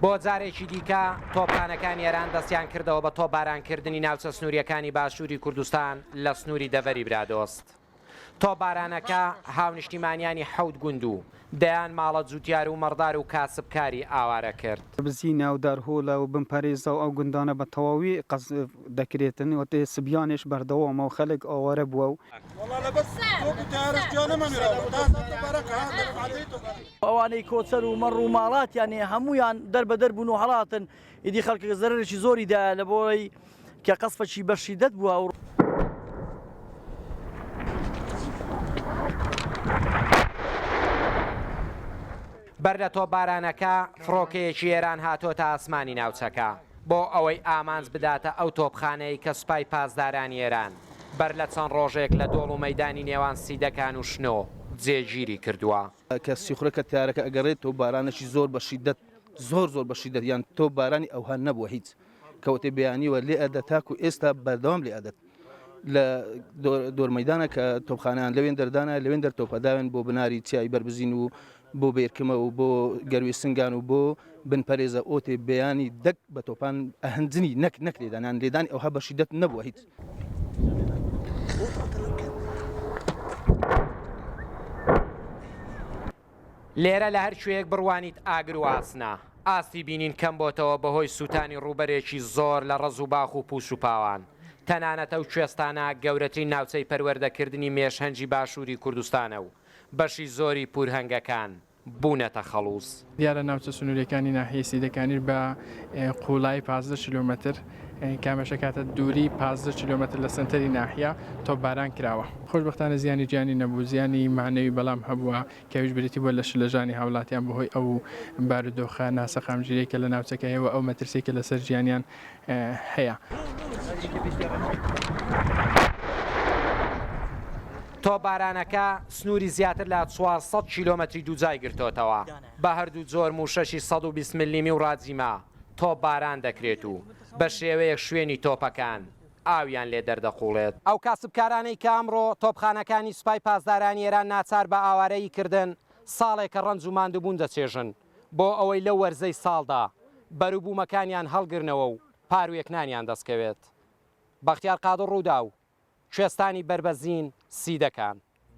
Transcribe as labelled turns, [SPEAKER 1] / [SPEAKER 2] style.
[SPEAKER 1] بۆ جارێکی دیکە تۆپخانەکان ئێران دەستیان کردەوە بە تۆپبارانکردنی ناوچە سنووریەکانی باشووری کوردستان لە سنووری دەڤەری برادۆست. تۆپبارانەکە هاونیشتیمانیانی حەوت گوند و دەیان ماڵە جووتیار و مەڕدار و کاسبکاری ئاوارە کرد.
[SPEAKER 2] بزی ناودار هۆڵە و بمپەرێزە و ئەو گوندانە بە تەواوی قەز دەکرێتن وتێ سبیانش بەردەوامە و خەڵک ئاوارە بووە و
[SPEAKER 3] ئەوانەی کۆچەر و مەڕ و ماڵاتیانێ هەمویان دەربەدەر بوون و هەڵاتن ئیدی خەڵکە زەرێکی زۆریدا لە بۆی کە قەسفەکی بەشیدەت بووە و
[SPEAKER 1] بەر لە تۆپبارانەکە فڕۆکەیەکی ئێران هاتۆتە ئاسمانی ناوچەکە بۆ ئەوەی ئامانج بداتە ئەو تۆپخانەی کە سوپای پاسدارانی ئێران بەر لە چەند ڕۆژێک لە دۆڵ و مەیدانی نێوان سیدەکان و شنۆ جێگیری کردووە.
[SPEAKER 4] کە سیخورەکە تارەکە ئەگەڕێت تۆ بارانێکی زۆر بە شیدەت زۆر بە شیدەت یان تۆ بارانی ئەوها نەبووە هیچ کەوتێ بەیانیوە لێ ئەدە تاکو ئێستا بەردەوام لێ ئەدەت لە دۆرمەیدانە کە تۆپخانەیان لەوێن دەردانە لەوێن دەرتۆپەداوێن بۆ بناری چیای بربزین و بۆ بێرکمە و بۆ گەروی سنگان و بۆ بنپەرێزە ئۆتێ بەیانی دەک بە تۆپان ئەهەنجنی نەک لێدانان لێدانی ئەوها بە شیدەت نەبووە هیچ.
[SPEAKER 1] لێرە لە هەر شوەیەک بڕوانیت ئاگر و ئاسنا ئاستی بینین کەم بۆتەوە بەهۆی سووتانی ڕوبەرێکی زۆر لە ڕەز و باخ و پوش و پاوان. تەنانەتە و کوێستانە گەورەترین ناوچەی پەروەردەکردنی مێشهەنجی باشووری کوردستانە و بەشی زۆری پورهەنگەکان بوونەتە خەڵووس.
[SPEAKER 5] دیارە ناوچە سنووریەکانی ناحیەی سیدەکانی بە قوڵای 15 کیلۆمەتر کامەشە کاتە دووری 15 کیلۆمەتر لە سنتەری ناحیە تۆپباران کراوە. خۆشبەختانە زیانی گیانی نەبوو زیانی مانەوی بەڵام هەبووە کەویش بریتی بۆ لە شلەژانی هاوڵاتیان بەهۆی ئەو بارودۆخە ناسە خامژیرێکە لە ناوچەکەیەوە ئەو مەترسێکە لەسەر ژیانیان هەیە.
[SPEAKER 1] تۆپبارانەکە سنووری زیاتر لە 400 کیلۆمەتری دووجای گرتوتەوە بە هەردوو جۆر موشەشی 120 میلیمی و ڕاجیما تۆپباران دەکرێت و بە شێوەیەک شوێنی تۆپەکان ئاویان لێ دەردەقوڵێت. ئەو کاسبکارانەی کە ئەمڕۆ تۆپخانەکانی سوپای پاسدارانی ئێران ناچار بە ئاوارەی کردن ساڵێکە ڕەنج و ماندووبوون دەچێژن بۆ ئەوەی لەو وەرزەی ساڵدا بەروبوومەکانیان هەڵگرنەوە و پارویەکنانیان دەستکەوێت. بەختیار قادر ڕوودا و کوێستانی بربەزین سیدەکان.